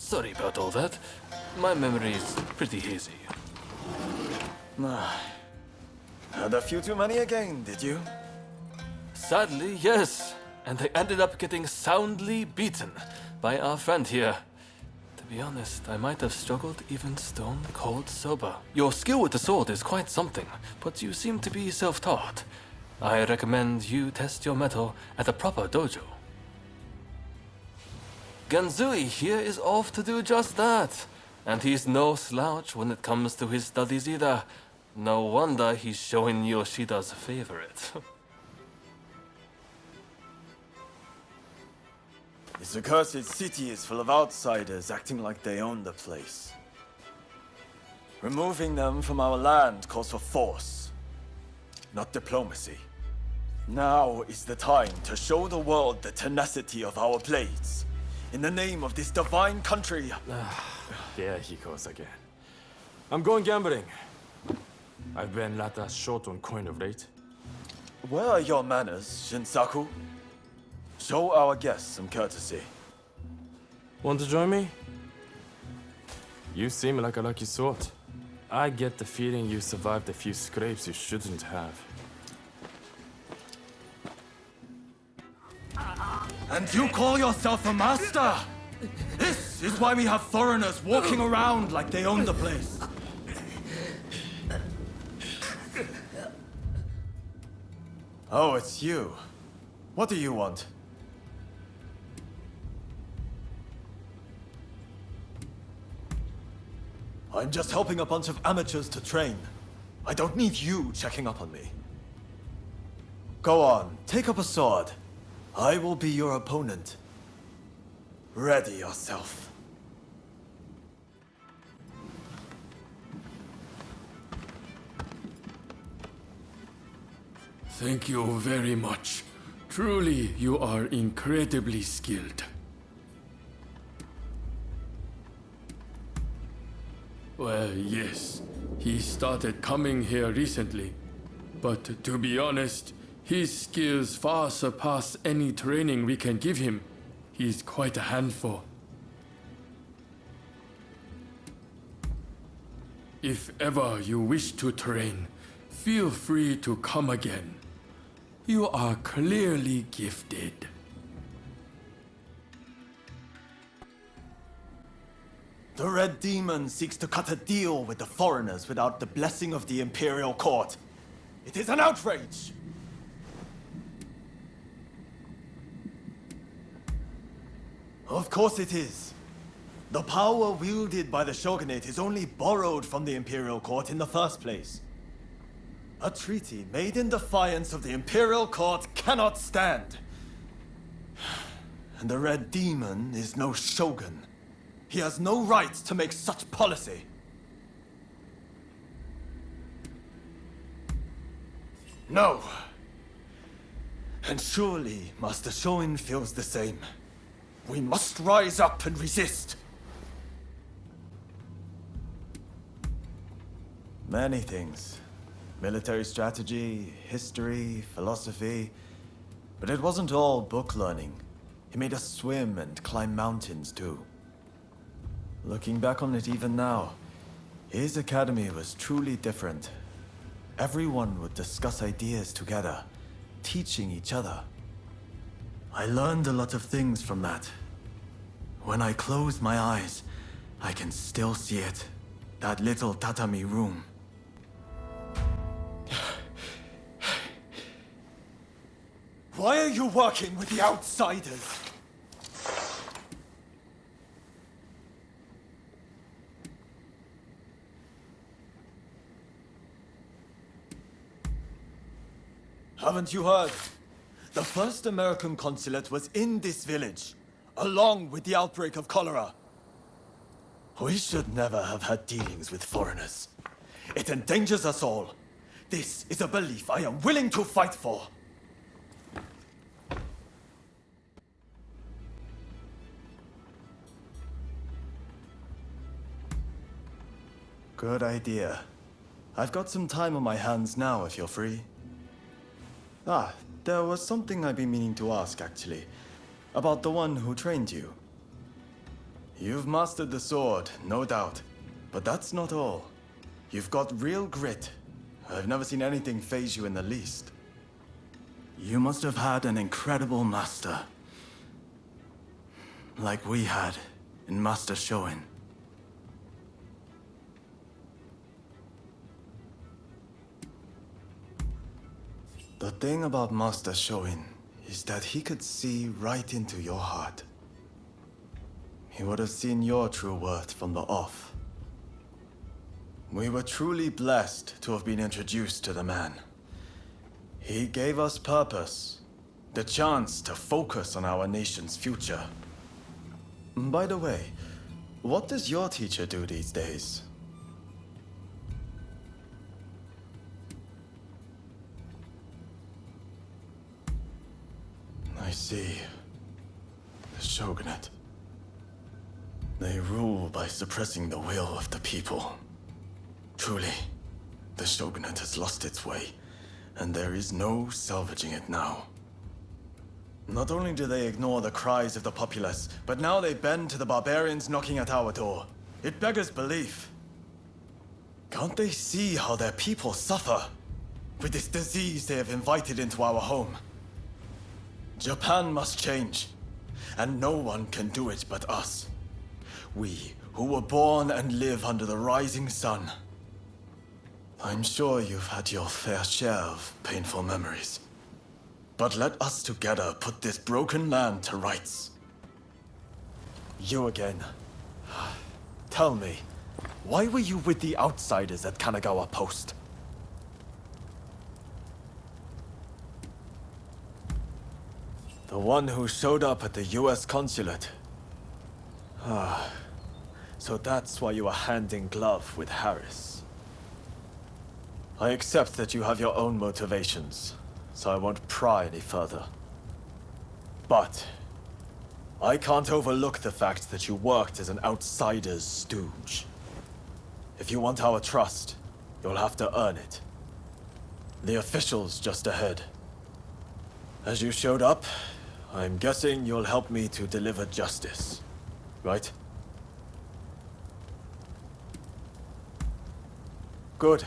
Sorry about all that. My memory is pretty hazy. Had a few too many again, did you? Sadly, yes. And I ended up getting soundly beaten by our friend here. To be honest, I might have struggled even stone cold sober. Your skill with the sword is quite something, but you seem to be self-taught. I recommend you test your mettle at a proper dojo. Genzui here is off to do just that. And he's no slouch when it comes to his studies either. No wonder he's showing Yoshida's favorite. This accursed city is full of outsiders acting like they own the place. Removing them from our land calls for force, not diplomacy. Now is the time to show the world the tenacity of our blades. In the name of this divine country. There he goes again. I'm going gambling. I've been rather short on coin of late. Where are your manners, Shinsaku? Show our guests some courtesy. Want to join me? You seem like a lucky sort. I get the feeling you survived a few scrapes you shouldn't have. And you call yourself a master? This is why we have foreigners walking around like they own the place. Oh, it's you. What do you want? I'm just helping a bunch of amateurs to train. I don't need you checking up on me. Go on, take up a sword. I will be your opponent. Ready yourself. Thank you very much. Truly, you are incredibly skilled. Well, yes, he started coming here recently. But to be honest, his skills far surpass any training we can give him. He's quite a handful. If ever you wish to train, feel free to come again. You are clearly gifted. The Red Demon seeks to cut a deal with the foreigners without the blessing of the Imperial Court. It is an outrage! Of course it is. The power wielded by the shogunate is only borrowed from the Imperial Court in the first place. A treaty made in defiance of the Imperial Court cannot stand. And the Red Demon is no shogun. He has no right to make such policy. No. And surely Master Shoin feels the same. We must rise up and resist. Many things. Military strategy, history, philosophy. But it wasn't all book learning. He made us swim and climb mountains too. Looking back on it even now, his academy was truly different. Everyone would discuss ideas together, teaching each other. I learned a lot of things from that. When I close my eyes, I can still see it. That little tatami room. Why are you working with the outsiders? Haven't you heard? The first American consulate was in this village, along with the outbreak of cholera. We should never have had dealings with foreigners. It endangers us all. This is a belief I am willing to fight for. Good idea. I've got some time on my hands now if you're free. There was something I've been meaning to ask, actually. About the one who trained you. You've mastered the sword, no doubt. But that's not all. You've got real grit. I've never seen anything faze you in the least. You must have had an incredible master. Like we had in Master Shion. The thing about Master Shion is that he could see right into your heart. He would have seen your true worth from the off. We were truly blessed to have been introduced to the man. He gave us purpose, the chance to focus on our nation's future. By the way, what does your teacher do these days? I see. The shogunate. They rule by suppressing the will of the people. Truly, the shogunate has lost its way, and there is no salvaging it now. Not only do they ignore the cries of the populace, but now they bend to the barbarians knocking at our door. It beggars belief. Can't they see how their people suffer with this disease they have invited into our home? Japan must change, and no one can do it but us. We, who were born and live under the rising sun. I'm sure you've had your fair share of painful memories. But let us together put this broken land to rights. You again. Tell me, why were you with the outsiders at Kanagawa Post? The one who showed up at the US consulate. So that's why you were hand in glove with Harris. I accept that you have your own motivations, so I won't pry any further. But I can't overlook the fact that you worked as an outsider's stooge. If you want our trust, you'll have to earn it. The officials just ahead. As you showed up, I'm guessing you'll help me to deliver justice, right? Good.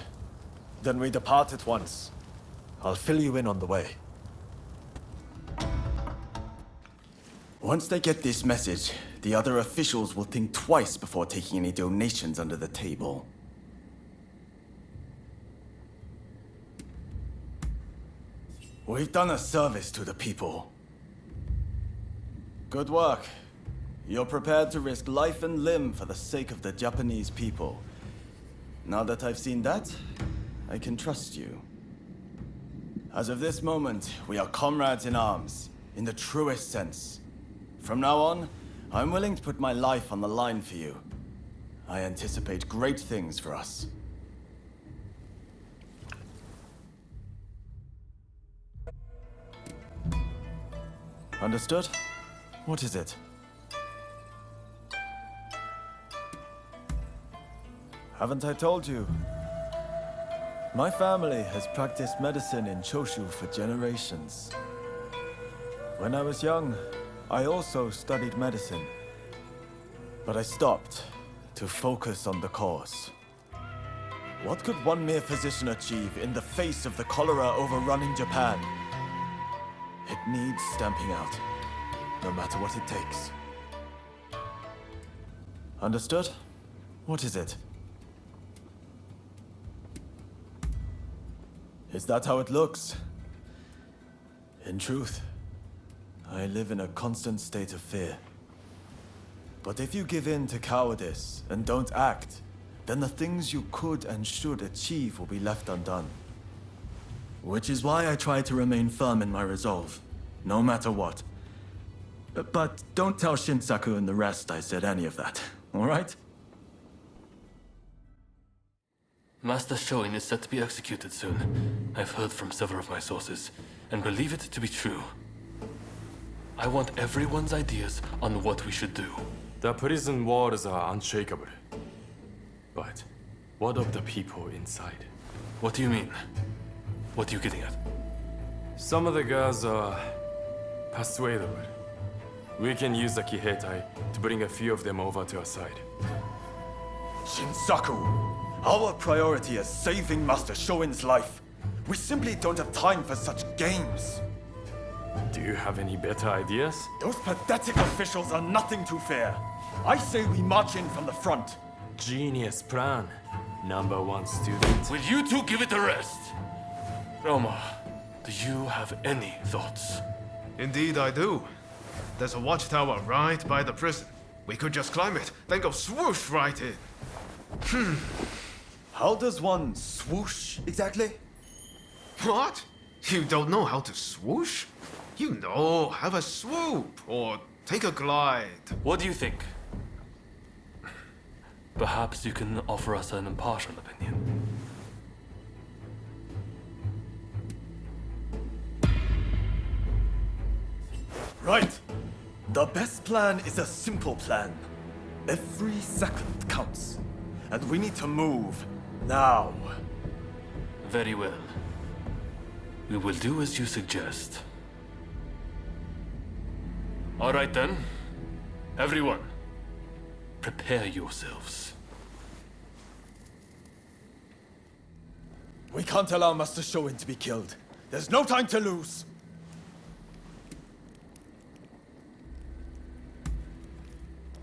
Then we depart at once. I'll fill you in on the way. Once they get this message, the other officials will think twice before taking any donations under the table. We've done a service to the people. Good work. You're prepared to risk life and limb for the sake of the Japanese people. Now that I've seen that, I can trust you. As of this moment, we are comrades in arms, in the truest sense. From now on, I'm willing to put my life on the line for you. I anticipate great things for us. Understood? What is it? Haven't I told you? My family has practiced medicine in Choshu for generations. When I was young, I also studied medicine. But I stopped to focus on the cause. What could one mere physician achieve in the face of the cholera overrunning Japan? It needs stamping out, no matter what it takes. Understood? What is it? Is that how it looks? In truth, I live in a constant state of fear. But if you give in to cowardice and don't act, then the things you could and should achieve will be left undone. Which is why I try to remain firm in my resolve, no matter what. But don't tell Shinsaku and the rest I said any of that, all right? Master Shoin is set to be executed soon. I've heard from several of my sources, and believe it to be true. I want everyone's ideas on what we should do. The prison walls are unshakable. But what of the people inside? What do you mean? What are you getting at? Some of the girls are persuadable. We can use the Kiheitai to bring a few of them over to our side. Shinsaku, our priority is saving Master Shoin's life. We simply don't have time for such games. Do you have any better ideas? Those pathetic officials are nothing to fear. I say we march in from the front. Genius plan. Number one student. Will you two give it a rest? Roma, do you have any thoughts? Indeed I do. There's a watchtower right by the prison. We could just climb it, then go swoosh right in. How does one swoosh exactly? What? You don't know how to swoosh? You know, have a swoop, or take a glide. What do you think? Perhaps you can offer us an impartial opinion. Right. The best plan is a simple plan. Every second counts. And we need to move now. Very well. We will do as you suggest. All right then. Everyone, prepare yourselves. We can't allow Master Shoin to be killed. There's no time to lose.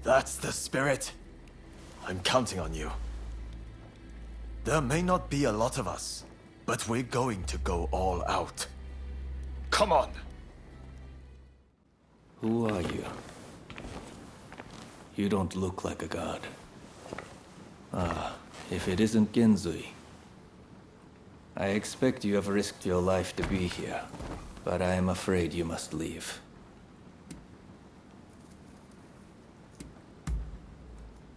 That's the spirit. I'm counting on you. There may not be a lot of us, but we're going to go all out. Come on! Who are you? You don't look like a god. Ah, if it isn't Genzui. I expect you have risked your life to be here, but I am afraid you must leave.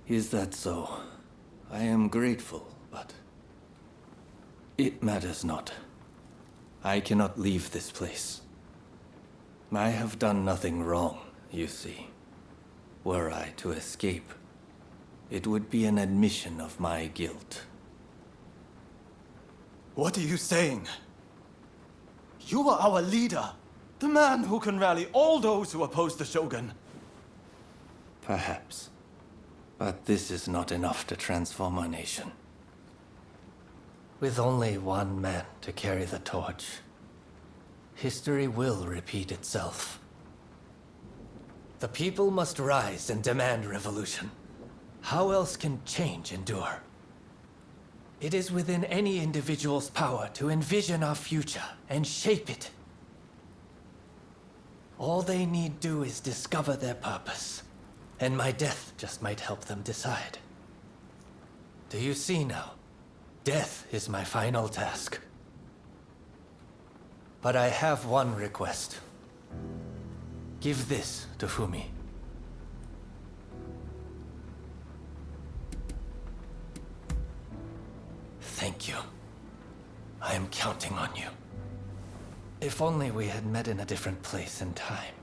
Is that so? I am grateful, but it matters not. I cannot leave this place. I have done nothing wrong, you see. Were I to escape, it would be an admission of my guilt. What are you saying? You are our leader, the man who can rally all those who oppose the Shogun. Perhaps. But this is not enough to transform our nation. With only one man to carry the torch, history will repeat itself. The people must rise and demand revolution. How else can change endure? It is within any individual's power to envision our future and shape it. All they need do is discover their purpose, and my death just might help them decide. Do you see now? Death is my final task. But I have one request. Give this to Fumi. Thank you. I am counting on you. If only we had met in a different place and time.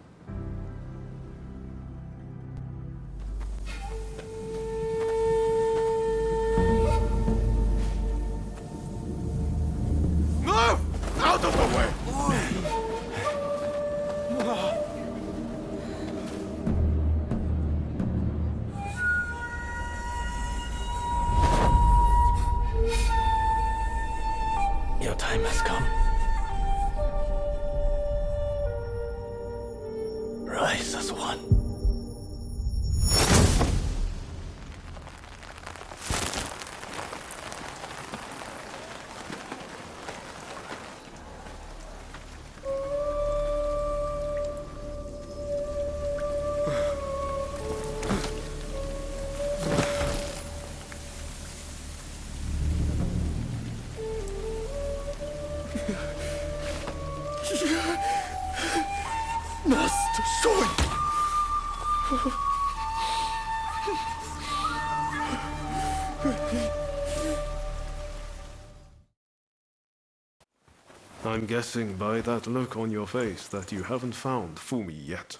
Move! Out of the way! Your time has come. Rise as one. Master Shoin! I'm guessing by that look on your face that you haven't found Fumi yet.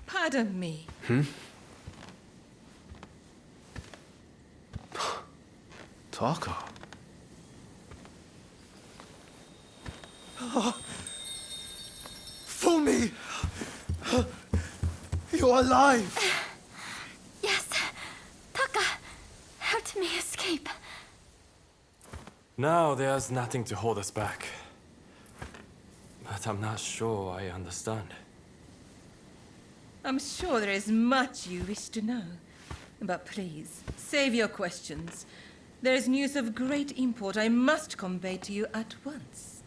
Pardon me. Taka. Fumi! you alive? Yes. Taka helped me escape. Now there's nothing to hold us back. But I'm not sure I understand. I'm sure there is much you wish to know. But please, save your questions. There is news of great import I must convey to you at once.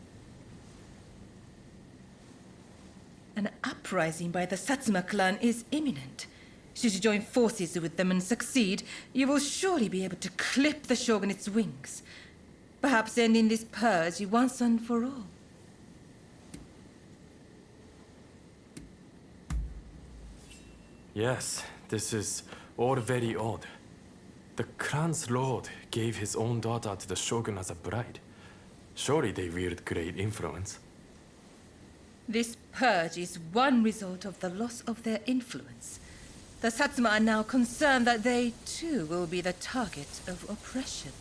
An uprising by the Satsuma clan is imminent. Should you join forces with them and succeed, you will surely be able to clip the shogunate's wings. Perhaps ending this purge once and for all. Yes, this is all very odd. The clan's lord gave his own daughter to the shogun as a bride. Surely they wield great influence. This purge is one result of the loss of their influence. The Satsuma are now concerned that they, too, will be the target of oppression.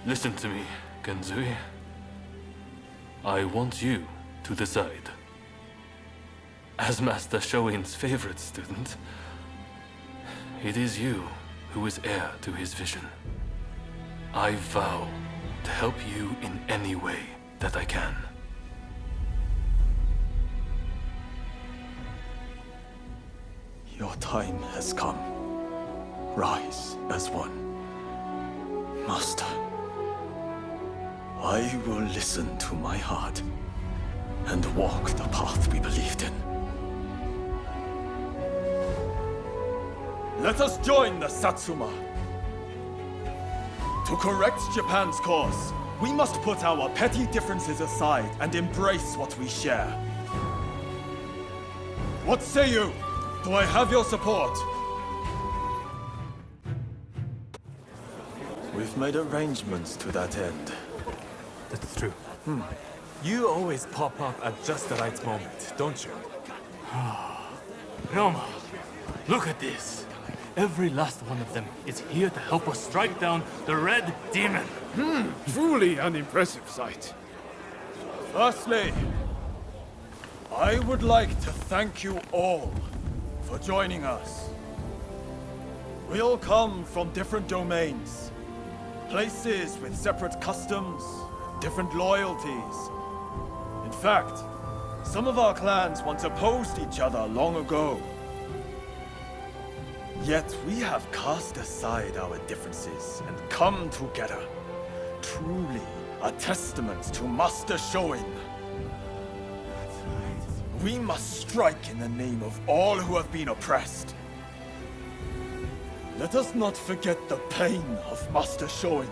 Listen to me, Genzui. I want you to decide. As Master Shoin's favorite student, it is you who is heir to his vision. I vow to help you in any way that I can. Your time has come. Rise as one. Master, I will listen to my heart and walk the path we believed in. Let us join the Satsuma. To correct Japan's course, we must put our petty differences aside and embrace what we share. What say you? Do I have your support? We've made arrangements to that end. That's true. You always pop up at just the right moment, don't you? Roma, look at this. Every last one of them is here to help us strike down the Red Demon. Truly an impressive sight. Firstly, I would like to thank you all for joining us. We all come from different domains, places with separate customs, different loyalties. In fact, some of our clans once opposed each other long ago. Yet we have cast aside our differences and come together. Truly a testament to Master Shoin. We must strike in the name of all who have been oppressed. Let us not forget the pain of Master Shoin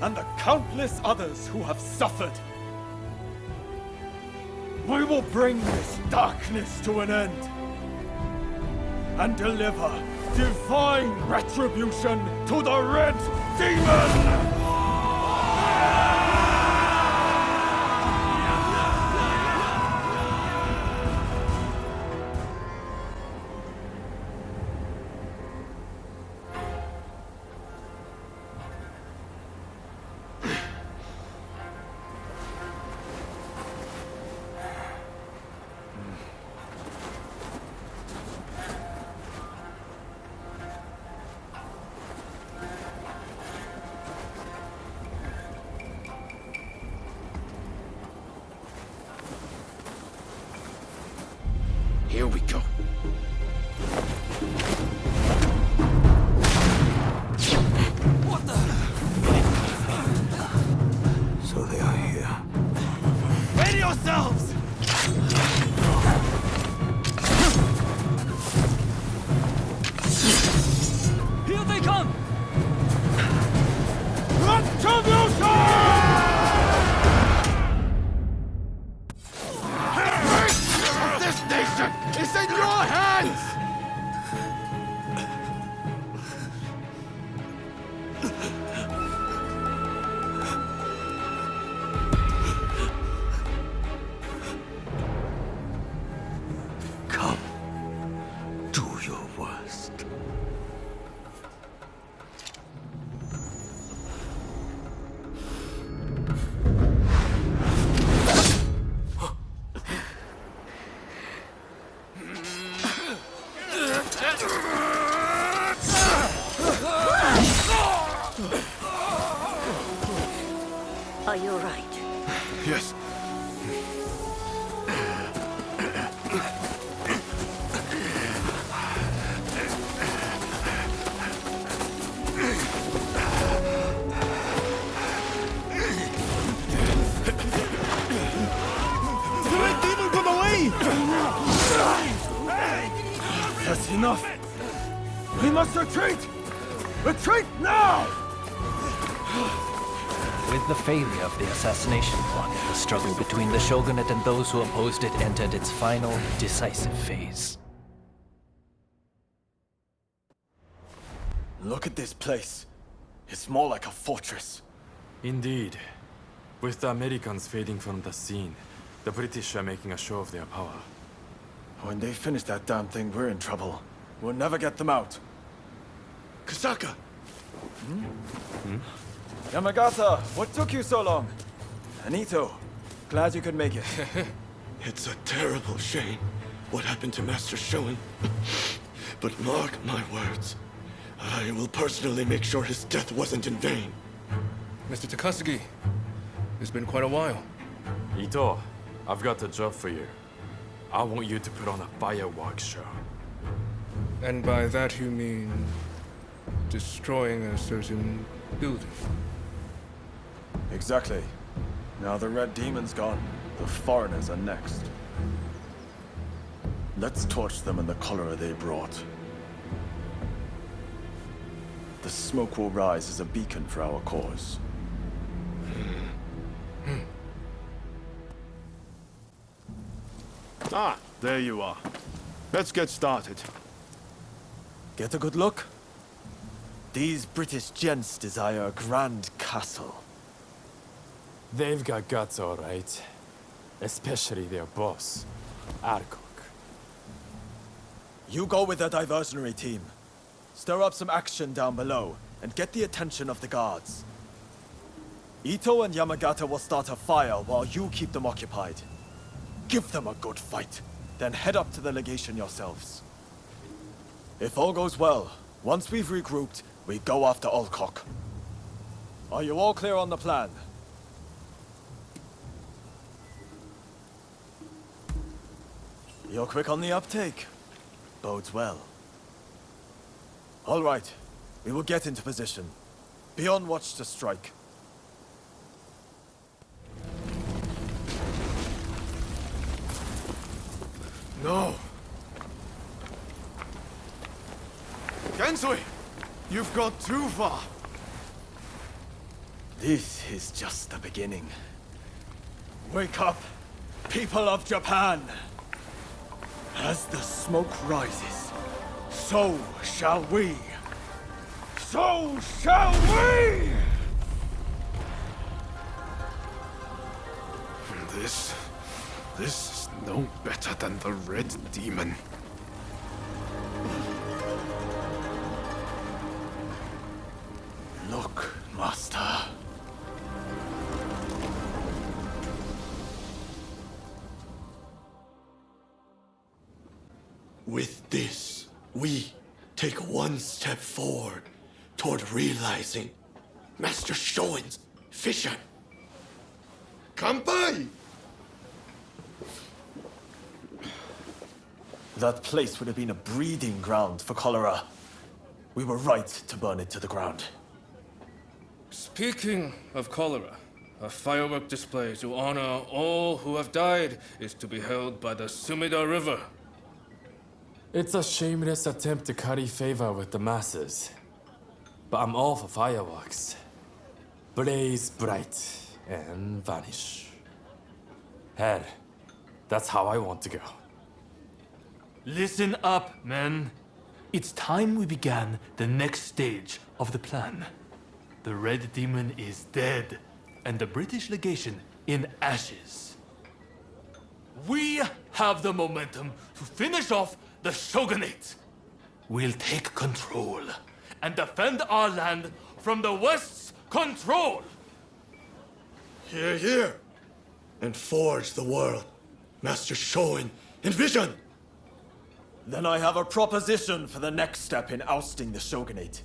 and the countless others who have suffered. We will bring this darkness to an end and deliver divine retribution to the Red Demon! Here we go. What the? So they are here. Ready yourselves! Here they come! Retribution! This nation is in your hands! Yes. That's enough! We must retreat! Retreat now! With the failure of the assassination plot, the struggle between the shogunate and those who opposed it entered its final, decisive phase. Look at this place. It's more like a fortress. Indeed. With the Americans fading from the scene, the British are making a show of their power. When they finish that damn thing, we're in trouble. We'll never get them out. Kusaka! Yamagata, what took you so long? Anito, glad you could make it. It's a terrible shame what happened to Master Shion. But mark my words, I will personally make sure his death wasn't in vain. Mr. Takasugi, it's been quite a while. Ito, I've got a job for you. I want you to put on a fireworks show. And by that you mean destroying a certain building. Exactly. Now the Red Demon's gone, the foreigners are next. Let's torch them in the cholera they brought. The smoke will rise as a beacon for our cause. Ah, there you are. Let's get started. Get a good look? These British gents desire a grand castle. They've got guts, all right. Especially their boss, Arkok. You go with the diversionary team. Stir up some action down below, and get the attention of the guards. Ito and Yamagata will start a fire while you keep them occupied. Give them a good fight, then head up to the legation yourselves. If all goes well, once we've regrouped, we go after Alcock. Are you all clear on the plan? You're quick on the uptake. Bodes well. All right, we will get into position. Be on watch to strike. No! Genzui! You've got too far! This is just the beginning. Wake up, people of Japan! As the smoke rises, so shall we! So shall we! This is no better than the Red Demon. Look, Master. With this, we take one step forward toward realizing Master Shoin's vision. Kanpai! That place would have been a breeding ground for cholera. We were right to burn it to the ground. Speaking of cholera, a firework display to honor all who have died is to be held by the Sumida River. It's a shameless attempt to curry favor with the masses. But I'm all for fireworks. Blaze bright and vanish. Hell, that's how I want to go. Listen up, men. It's time we began the next stage of the plan. The Red Demon is dead, and the British legation in ashes. We have the momentum to finish off the shogunate. We'll take control and defend our land from the West's control. Hear, hear! And forge the world Master Shoin envisioned! Then I have a proposition for the next step in ousting the shogunate.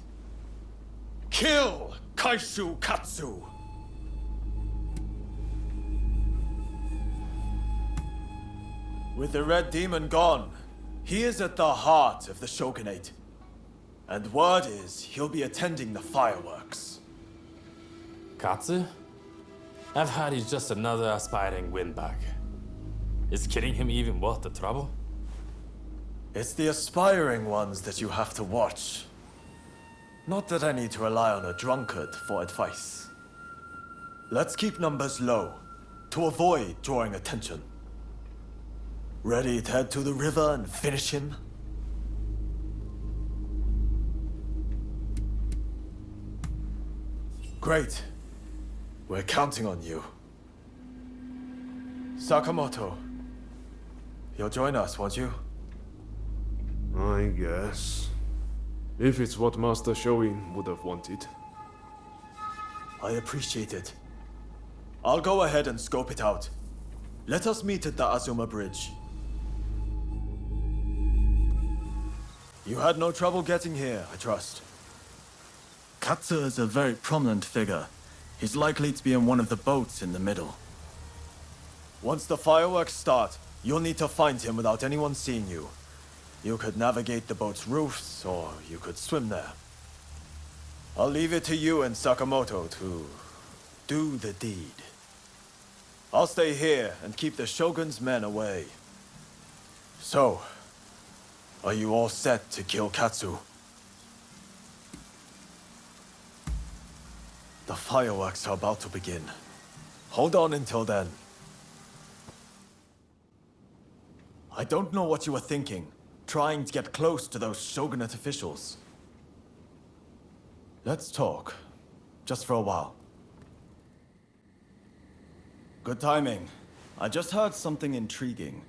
Kill Kaishu Katsu! With the Red Demon gone, he is at the heart of the shogunate. And word is he'll be attending the fireworks. Katsu? I've heard he's just another aspiring windbag. Is killing him even worth the trouble? It's the aspiring ones that you have to watch. Not that I need to rely on a drunkard for advice. Let's keep numbers low, to avoid drawing attention. Ready to head to the river and finish him? Great. We're counting on you. Sakamoto, you'll join us, won't you? I guess. If it's what Master Shoin would have wanted. I appreciate it. I'll go ahead and scope it out. Let us meet at the Azuma Bridge. You had no trouble getting here, I trust. Katsu is a very prominent figure. He's likely to be in one of the boats in the middle. Once the fireworks start, you'll need to find him without anyone seeing you. You could navigate the boat's roofs, or you could swim there. I'll leave it to you and Sakamoto to do the deed. I'll stay here and keep the Shogun's men away. So, are you all set to kill Katsu? The fireworks are about to begin. Hold on until then. I don't know what you were thinking, trying to get close to those shogunate officials. Let's talk, just for a while. Good timing. I just heard something intriguing.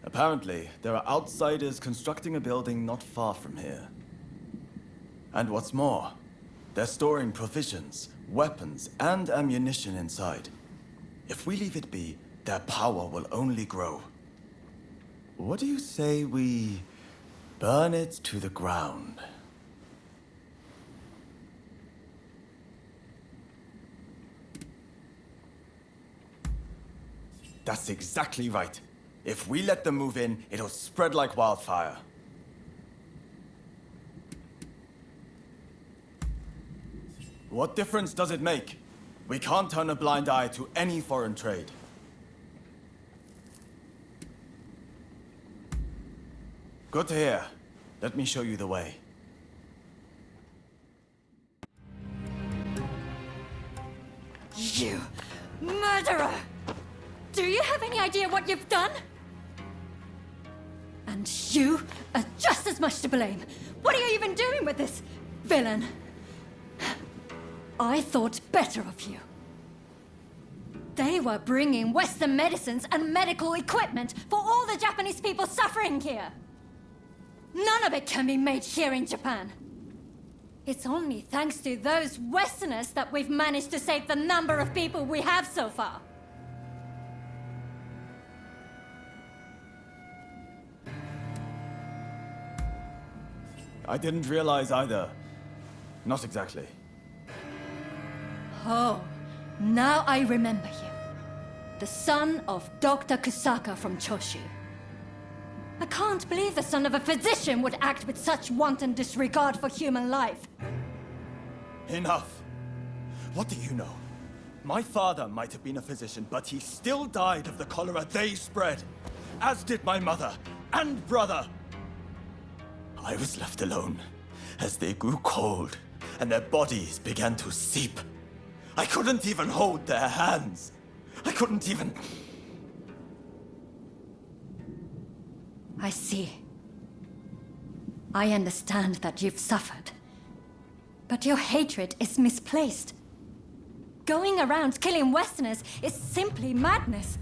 Apparently, there are outsiders constructing a building not far from here. And what's more, they're storing provisions, weapons, and ammunition inside. If we leave it be, their power will only grow. What do you say we burn it to the ground? That's exactly right. If we let them move in, it'll spread like wildfire. What difference does it make? We can't turn a blind eye to any foreign trade. Good to hear. Let me show you the way. You murderer! Do you have any idea what you've done? And you are just as much to blame. What are you even doing with this villain? I thought better of you. They were bringing Western medicines and medical equipment for all the Japanese people suffering here. None of it can be made here in Japan. It's only thanks to those Westerners that we've managed to save the number of people we have so far. I didn't realize either. Not exactly. Oh, now I remember you. The son of Dr. Kusaka from Choshu. I can't believe the son of a physician would act with such wanton disregard for human life. Enough. What do you know? My father might have been a physician, but he still died of the cholera they spread. As did my mother and brother. I was left alone as they grew cold and their bodies began to seep. I couldn't even hold their hands. I couldn't even... I see. I understand that you've suffered. But your hatred is misplaced. Going around killing Westerners is simply madness.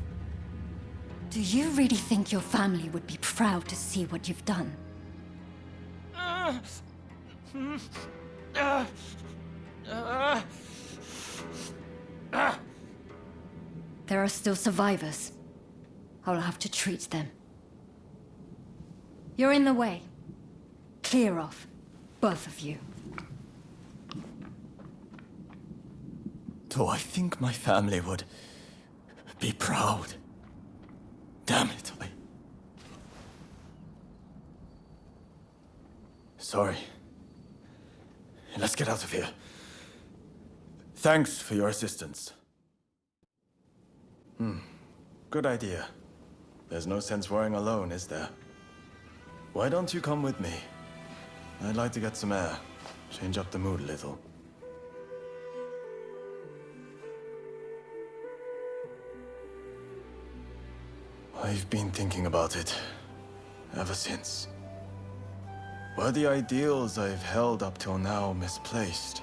Do you really think your family would be proud to see what you've done? There are still survivors. I'll have to treat them. You're in the way. Clear off, both of you. Do I think my family would be proud? Damn it, sorry. Let's get out of here. Thanks for your assistance. Good idea. There's no sense worrying alone, is there? Why don't you come with me? I'd like to get some air. Change up the mood a little. I've been thinking about it ever since. Were the ideals I've held up till now misplaced?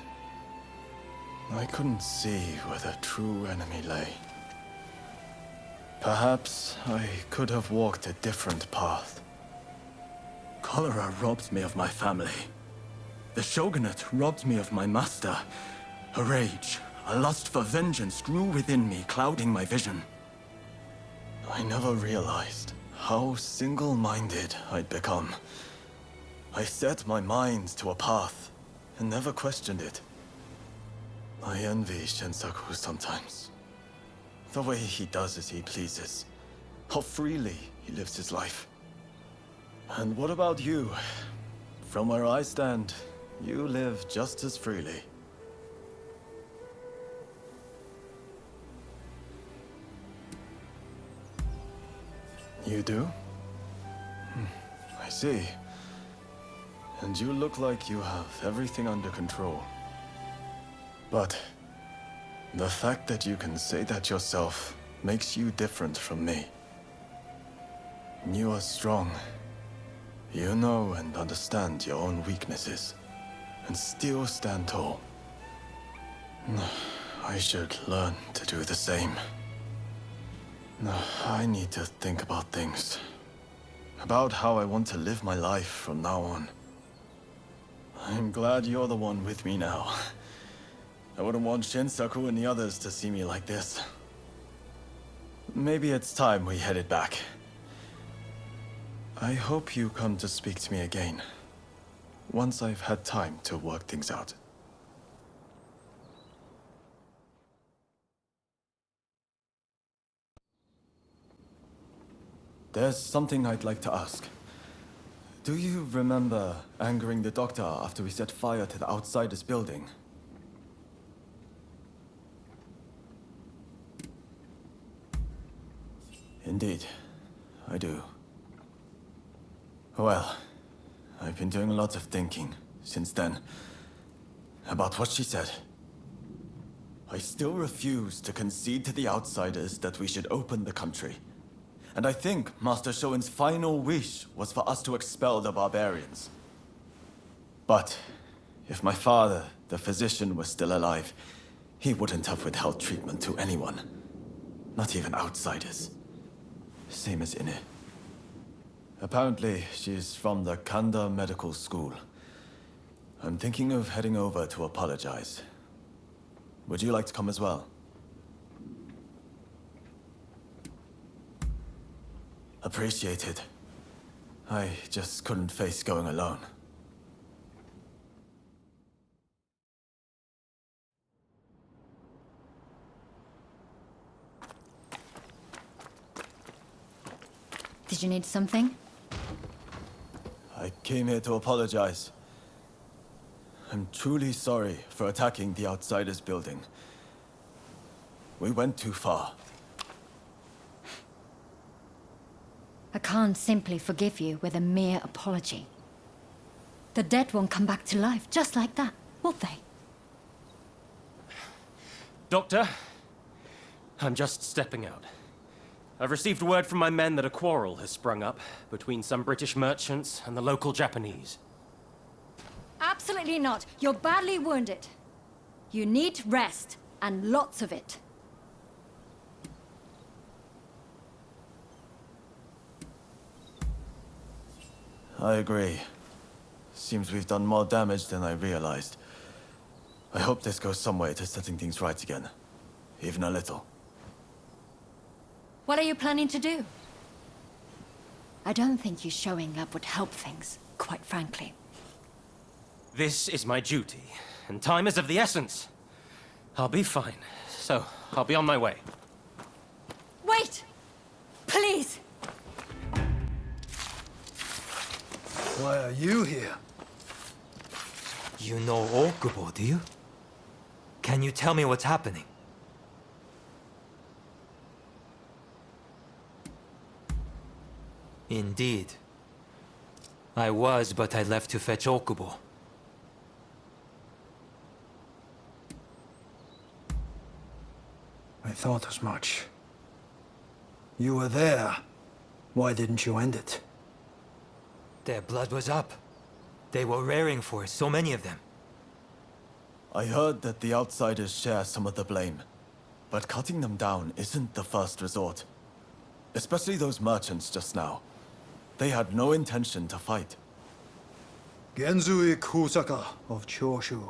I couldn't see where the true enemy lay. Perhaps I could have walked a different path. Cholera robbed me of my family. The shogunate robbed me of my master. A rage, a lust for vengeance grew within me, clouding my vision. I never realized how single-minded I'd become. I set my mind to a path and never questioned it. I envy Shinsaku sometimes. The way he does as he pleases. How freely he lives his life. And what about you? From where I stand, you live just as freely. You do? I see. And you look like you have everything under control. But the fact that you can say that yourself makes you different from me. You are strong. You know and understand your own weaknesses, and still stand tall. I should learn to do the same. I need to think about things. About how I want to live my life from now on. I'm glad you're the one with me now. I wouldn't want Shinsaku and the others to see me like this. Maybe it's time we headed back. I hope you come to speak to me again, once I've had time to work things out. There's something I'd like to ask. Do you remember angering the doctor after we set fire to the Outsiders building? Indeed, I do. Well, I've been doing lots of thinking since then about what she said. I still refuse to concede to the Outsiders that we should open the country. And I think Master Shoin's final wish was for us to expel the barbarians. But if my father, the physician, was still alive, he wouldn't have withheld treatment to anyone. Not even outsiders. Same as Ine. Apparently, she's from the Kanda Medical School. I'm thinking of heading over to apologize. Would you like to come as well? Appreciated. I just couldn't face going alone. Did you need something? I came here to apologize. I'm truly sorry for attacking the Outsiders building. We went too far. I can't simply forgive you with a mere apology. The dead won't come back to life just like that, will they? Doctor, I'm just stepping out. I've received word from my men that a quarrel has sprung up between some British merchants and the local Japanese. Absolutely not. You're badly wounded. You need rest, and lots of it. I agree. Seems we've done more damage than I realized. I hope this goes some way to setting things right again. Even a little. What are you planning to do? I don't think you showing up would help things, quite frankly. This is my duty, and time is of the essence. I'll be fine, so I'll be on my way. Wait! Please! Why are you here? You know Okubo, do you? Can you tell me what's happening? Indeed. I was, but I left to fetch Okubo. I thought as much. You were there. Why didn't you end it? Their blood was up. They were raring for it, so many of them. I heard that the outsiders share some of the blame, but cutting them down isn't the first resort. Especially those merchants just now. They had no intention to fight. Genzui Kusaka of Choshu.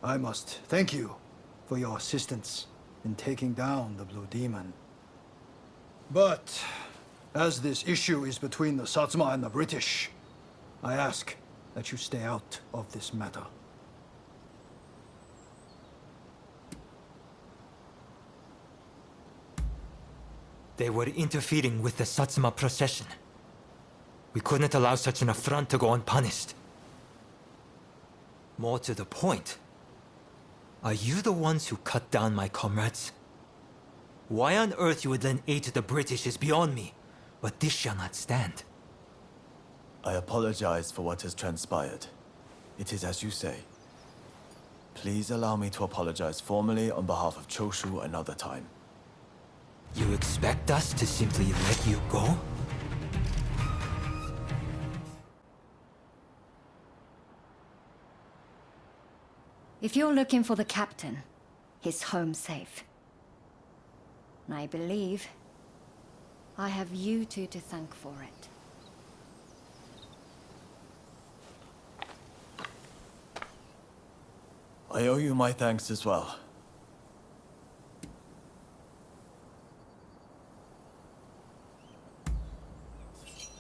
I must thank you for your assistance in taking down the Blue Demon. But, as this issue is between the Satsuma and the British, I ask that you stay out of this matter. They were interfering with the Satsuma procession. We couldn't allow such an affront to go unpunished. More to the point, are you the ones who cut down my comrades? Why on earth you would lend aid to the British is beyond me, but this shall not stand. I apologize for what has transpired. It is as you say. Please allow me to apologize formally on behalf of Choshu another time. You expect us to simply let you go? If you're looking for the captain, he's home safe. And I believe I have you two to thank for it. I owe you my thanks as well.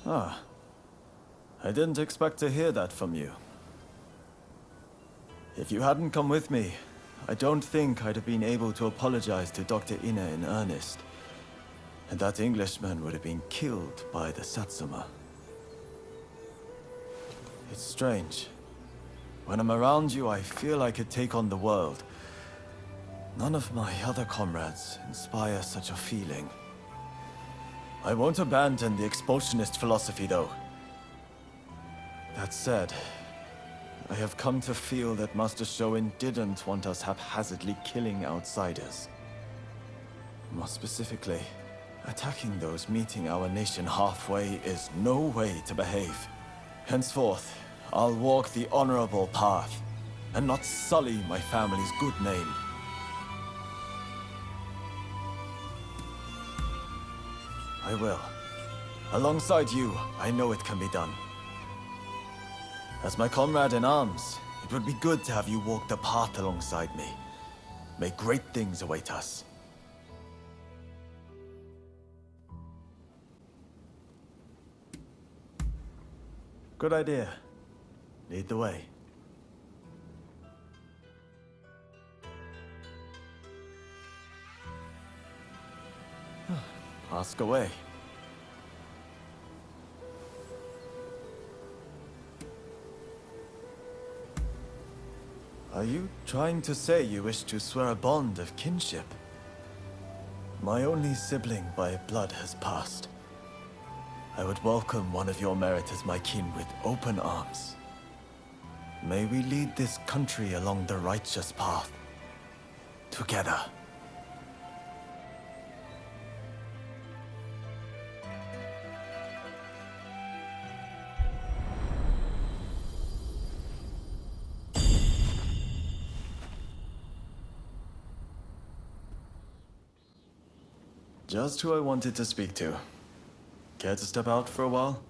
Ah. I didn't expect to hear that from you. If you hadn't come with me, I don't think I'd have been able to apologize to Dr. Ine in earnest. And that Englishman would have been killed by the Satsuma. It's strange. When I'm around you, I feel I could take on the world. None of my other comrades inspire such a feeling. I won't abandon the expulsionist philosophy, though. That said, I have come to feel that Master Shoin didn't want us haphazardly killing outsiders. More specifically, attacking those meeting our nation halfway is no way to behave. Henceforth, I'll walk the honorable path, and not sully my family's good name. I will. Alongside you, I know it can be done. As my comrade in arms, it would be good to have you walk the path alongside me. May great things await us. Good idea. Lead the way. Ask away. Are you trying to say you wish to swear a bond of kinship? My only sibling by blood has passed. I would welcome one of your merit as my kin with open arms. May we lead this country along the righteous path. Together. Just who I wanted to speak to. Care to step out for a while?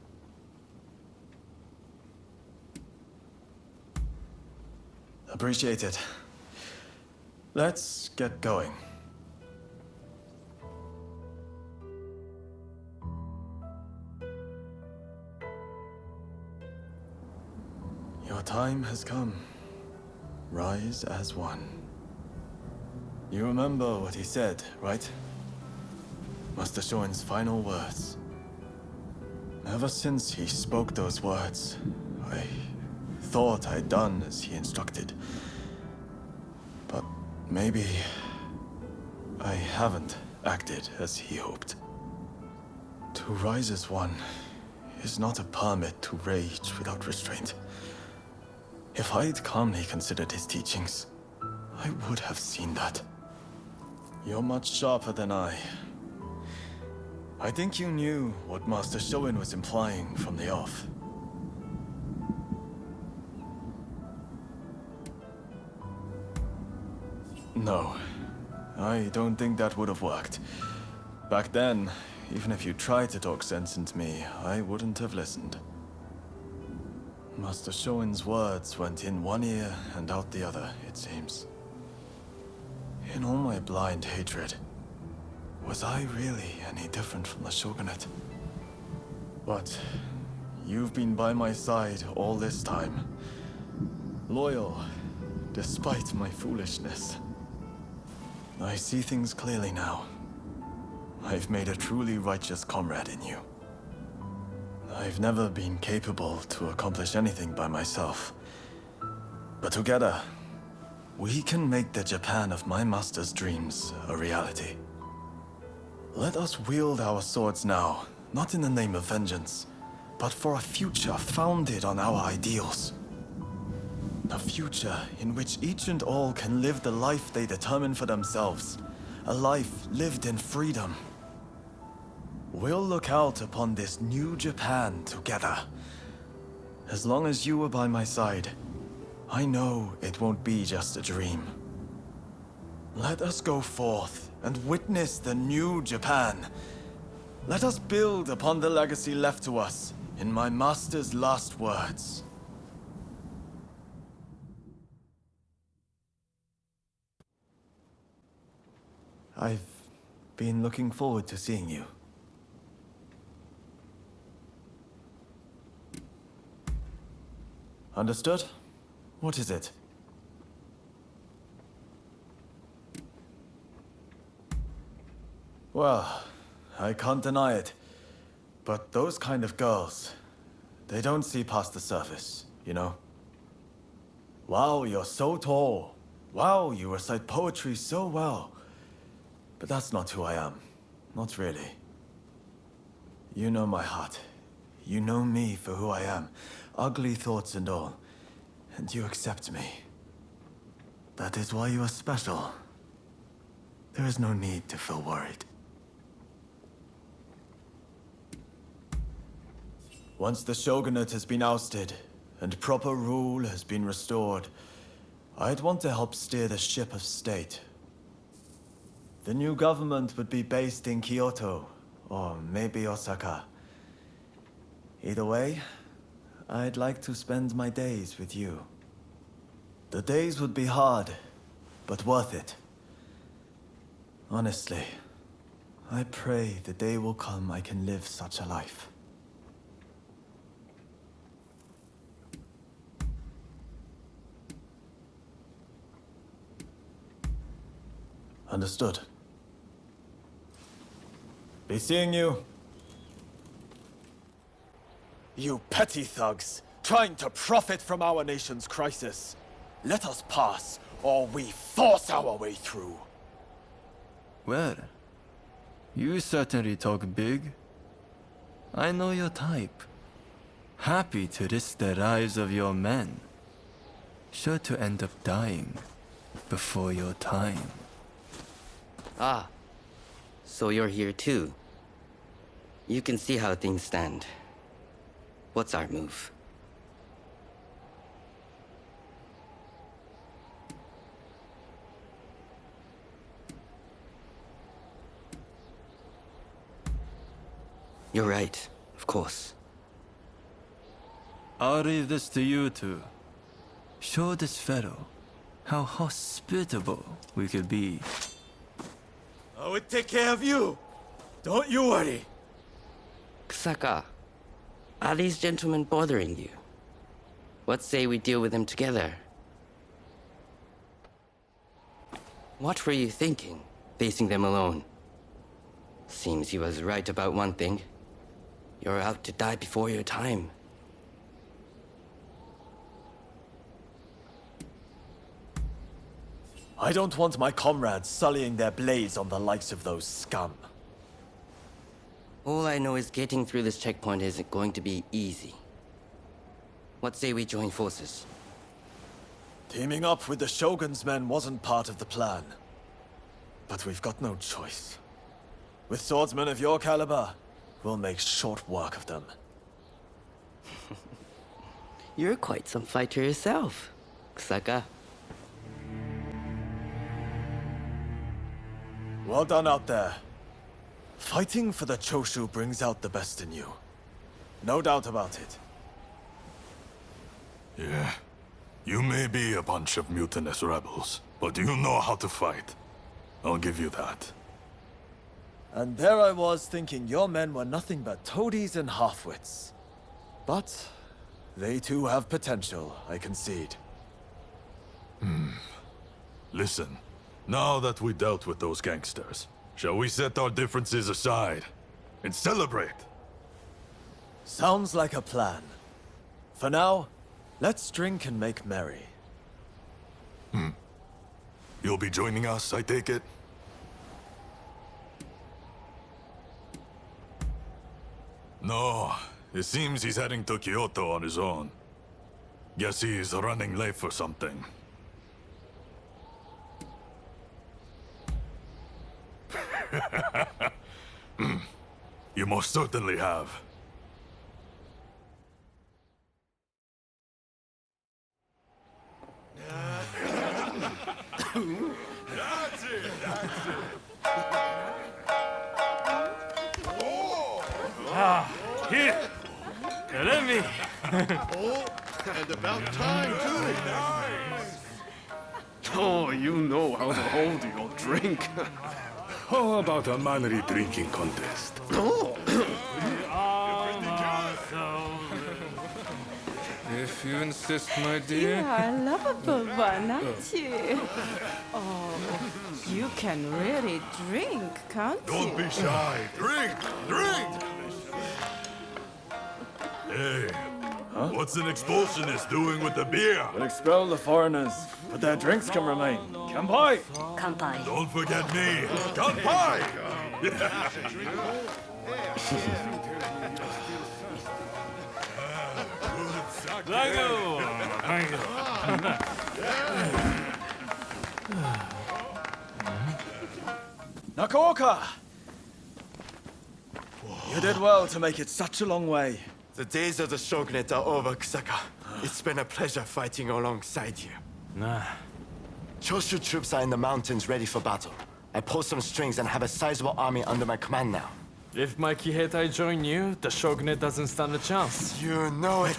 Appreciate it. Let's get going. Your time has come. Rise as one. You remember what he said, right? Master Shoin's final words. Ever since he spoke those words, I thought I'd done as he instructed. But maybe I haven't acted as he hoped. To rise as one is not a permit to rage without restraint. If I'd calmly considered his teachings, I would have seen that. You're much sharper than I. I think you knew what Master Shoin was implying from the off. No, I don't think that would have worked. Back then, even if you tried to talk sense into me, I wouldn't have listened. Master Shoin's words went in one ear and out the other, it seems. In all my blind hatred, was I really any different from the shogunate? But you've been by my side all this time. Loyal, despite my foolishness. I see things clearly now. I've made a truly righteous comrade in you. I've never been capable to accomplish anything by myself. But together, we can make the Japan of my master's dreams a reality. Let us wield our swords now, not in the name of vengeance, but for a future founded on our ideals. A future in which each and all can live the life they determine for themselves. A life lived in freedom. We'll look out upon this new Japan together. As long as you are by my side, I know it won't be just a dream. Let us go forth and witness the new Japan. Let us build upon the legacy left to us in my master's last words. I've been looking forward to seeing you. Understood? What is it? Well, I can't deny it. But those kind of girls, they don't see past the surface, you know? Wow, you're so tall. Wow, you recite poetry so well. But that's not who I am. Not really. You know my heart. You know me for who I am. Ugly thoughts and all. And you accept me. That is why you are special. There is no need to feel worried. Once the shogunate has been ousted, and proper rule has been restored, I'd want to help steer the ship of state. The new government would be based in Kyoto, or maybe Osaka. Either way, I'd like to spend my days with you. The days would be hard, but worth it. Honestly, I pray the day will come I can live such a life. Understood. Be seeing you. You petty thugs, trying to profit from our nation's crisis. Let us pass, or we force our way through. Well, you certainly talk big. I know your type. Happy to risk the lives of your men. Sure to end up dying before your time. Ah, so you're here too. You can see how things stand. What's our move? You're right, of course. I'll leave this to you two. Show this fellow how hospitable we could be. I would take care of you. Don't you worry. Kusaka, are these gentlemen bothering you? What say we deal with them together? What were you thinking, facing them alone? Seems he was right about one thing. You're out to die before your time. I don't want my comrades sullying their blades on the likes of those scum. All I know is getting through this checkpoint isn't going to be easy. What say we join forces? Teaming up with the Shogun's men wasn't part of the plan. But we've got no choice. With swordsmen of your caliber, we'll make short work of them. You're quite some fighter yourself, Kusaka. Well done out there. Fighting for the Choshu brings out the best in you. No doubt about it. Yeah. You may be a bunch of mutinous rebels, but you know how to fight. I'll give you that. And there I was thinking your men were nothing but toadies and halfwits. But they too have potential, I concede. Listen, now that we dealt with those gangsters, shall we set our differences aside and celebrate? Sounds like a plan. For now, let's drink and make merry. You'll be joining us, I take it? No, it seems he's heading to Kyoto on his own. Guess he's running late for something. You most certainly have. That's it, that's it. Here! Let me! And about time, too. Oh, you know how to hold your drink. How about a manly drinking contest? Oh. If you insist, my You dear. are a lovable one, aren't you? Oh, you can really drink, can't you? Don't be shy. Drink! Drink! Hey, what's an expulsionist doing with the beer? We'll expel the foreigners, but their drinks can remain. Kanpai! Kanpai. Don't forget me. Kanpai! Thank you! Thank you. Nakaoka! You did well to make it such a long way. The days of the shogunate are over, Kusaka. It's been a pleasure fighting alongside you. Nah. Choshu troops are in the mountains ready for battle. I pulled some strings and have a sizable army under my command now. If my Kiheitai join you, the shogunate doesn't stand a chance. You know it.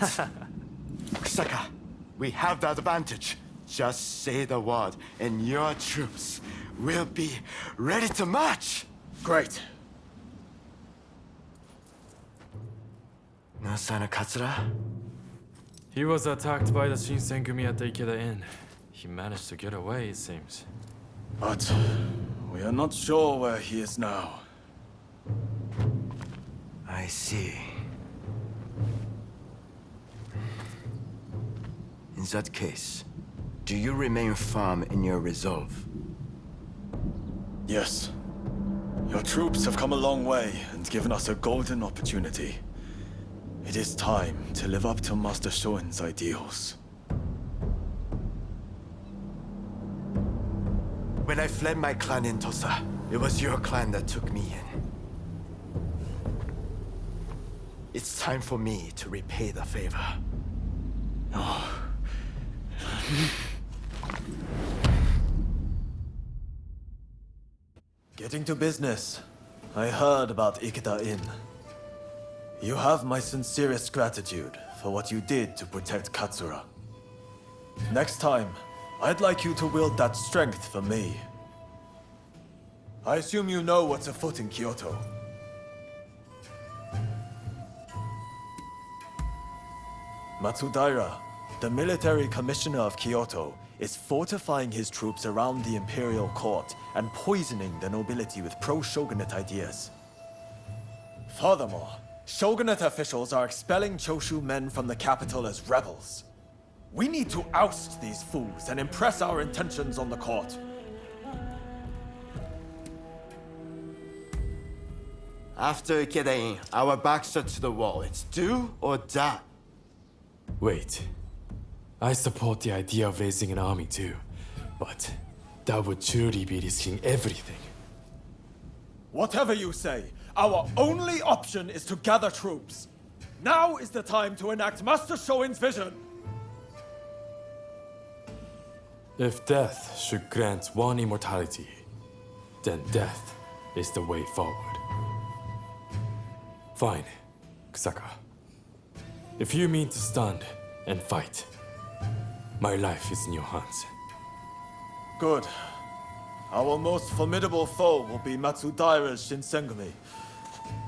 Kusaka, we have the advantage. Just say the word, and your troops will be ready to march. Great. No sign of Katsura? He was attacked by the Shinsengumi at the Ikeda Inn. He managed to get away, it seems. But we are not sure where he is now. I see. In that case, do you remain firm in your resolve? Yes. Your troops have come a long way and given us a golden opportunity. It is time to live up to Master Shoin's ideals. When I fled my clan in Tosa, it was your clan that took me in. It's time for me to repay the favor. Oh. Getting to business. I heard about Ikeda Inn. You have my sincerest gratitude for what you did to protect Katsura. Next time, I'd like you to wield that strength for me. I assume you know what's afoot in Kyoto. Matsudaira, the military commissioner of Kyoto, is fortifying his troops around the imperial court and poisoning the nobility with pro-shogunate ideas. Furthermore, shogunate officials are expelling Choshu men from the capital as rebels. We need to oust these fools and impress our intentions on the court. After Ikeda Inn, our backs are to the wall. It's do or die. Wait. I support the idea of raising an army too, but that would truly be risking everything. Whatever you say, our only option is to gather troops. Now is the time to enact Master Shoin's vision. If death should grant one immortality, then death is the way forward. Fine, Kusaka. If you mean to stand and fight, my life is in your hands. Good. Our most formidable foe will be Matsudaira's Shinsengumi.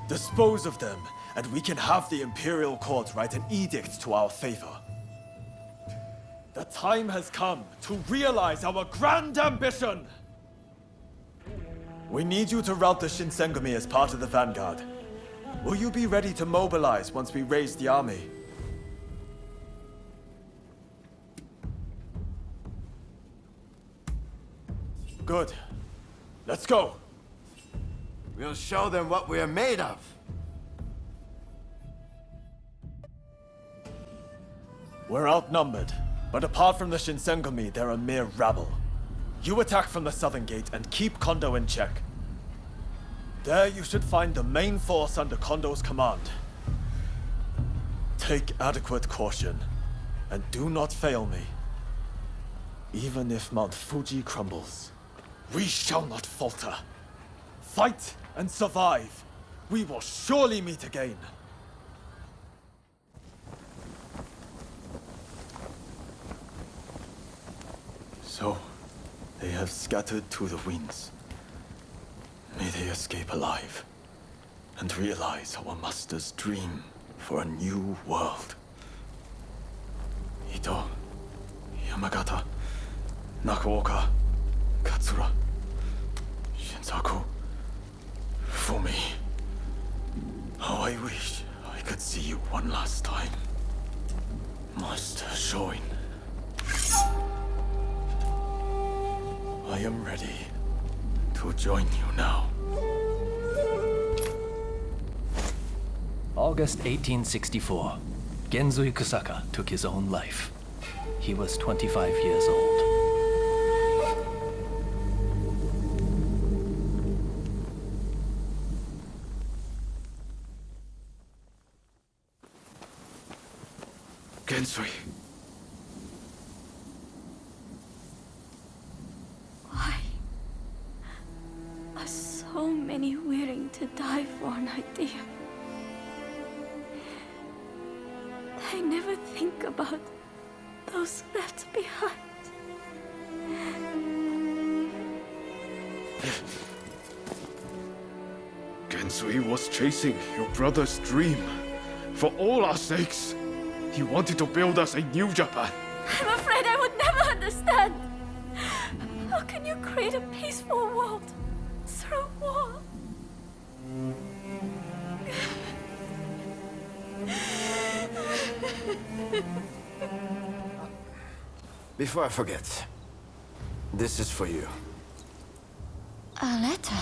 Dispose of them, and we can have the Imperial Court write an edict to our favor. The time has come to realize our grand ambition! We need you to rout the Shinsengumi as part of the vanguard. Will you be ready to mobilize once we raise the army? Good. Let's go! We'll show them what we are made of. We're outnumbered, but apart from the Shinsengumi, they're a mere rabble. You attack from the southern gate and keep Kondo in check. There you should find the main force under Kondo's command. Take adequate caution, and do not fail me. Even if Mount Fuji crumbles, we shall not falter. Fight and survive. We will surely meet again. So, they have scattered to the winds. May they escape alive, and realize our master's dream for a new world. Ito, Yamagata, Nakaoka, Katsura, Shinsaku, Fumi. How I wish I could see you one last time. Master Shoin. I am ready to join you now. August 1864. Genzui Kusaka took his own life. He was 25 years old. Genzui. Why are so many willing to die for an idea? They never think about those left behind. Genzui was chasing your brother's dream. For all our sakes, he wanted to build us a new Japan. I'm afraid I would never understand. How can you create a peaceful world through war? Before I forget, this is for you. A letter?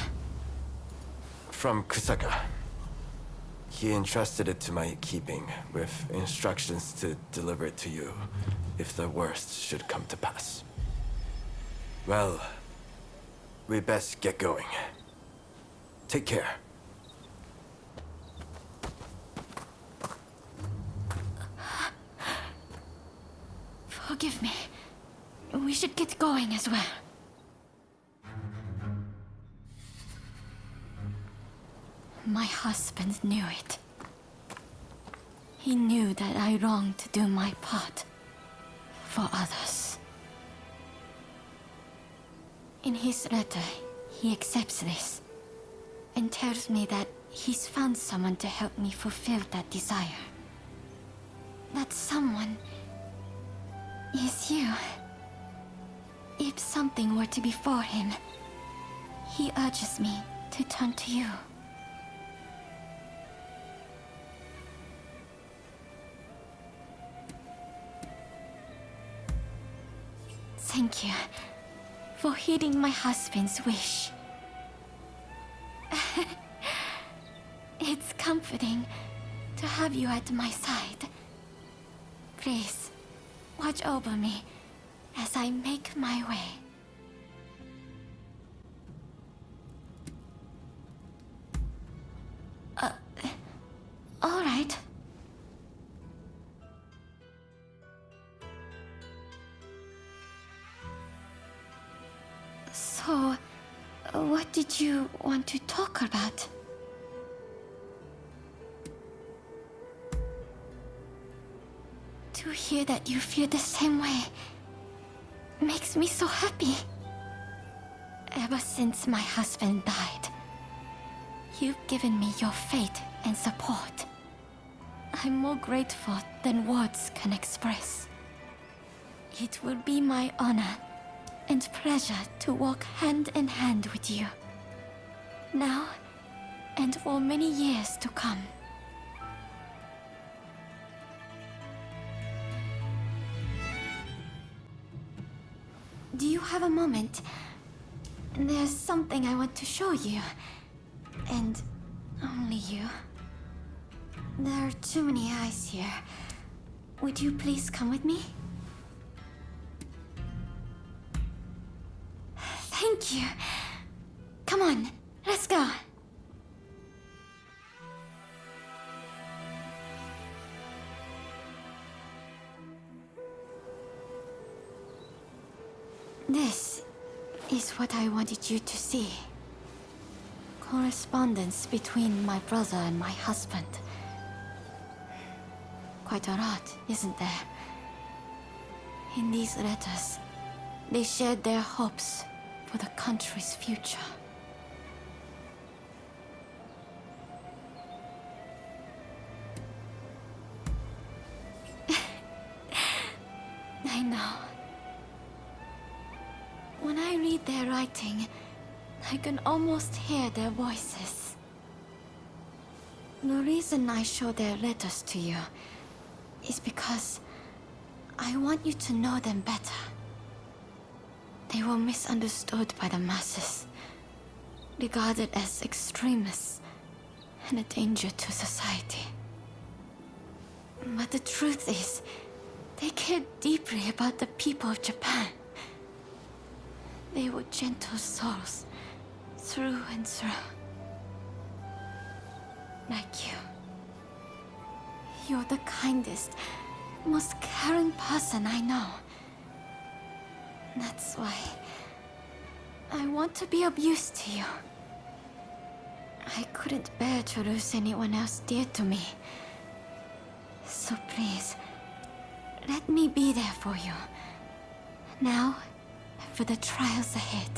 From Kusaka. He entrusted it to my keeping, with instructions to deliver it to you, if the worst should come to pass. Well, we best get going. Take care. Forgive me. We should get going as well. My husband knew it. He knew that I longed to do my part for others. In his letter, he accepts this and tells me that he's found someone to help me fulfill that desire. That someone is you. If something were to befall him, he urges me to turn to you. Thank you for heeding my husband's wish. It's comforting to have you at my side. Please, watch over me as I make my way. All right. So, what did you want to talk about? To hear that you feel the same way makes me so happy. Ever since my husband died, you've given me your faith and support. I'm more grateful than words can express. It will be my honor and pleasure to walk hand in hand with you, now and for many years to come. Do you have a moment? There's something I want to show you, and only you. There are too many eyes here. Would you please come with me? Thank you. Come on, let's go. This is what I wanted you to see. Correspondence between my brother and my husband. Quite a lot, isn't there? In these letters, they shared their hopes for the country's future. I know. When I read their writing, I can almost hear their voices. The reason I show their letters to you is because I want you to know them better. They were misunderstood by the masses, regarded as extremists and a danger to society. But the truth is, they cared deeply about the people of Japan. They were gentle souls, through and through. Like you. You're the kindest, most caring person I know. That's why I want to be of use to you. I couldn't bear to lose anyone else dear to me. So please, let me be there for you. Now, for the trials ahead.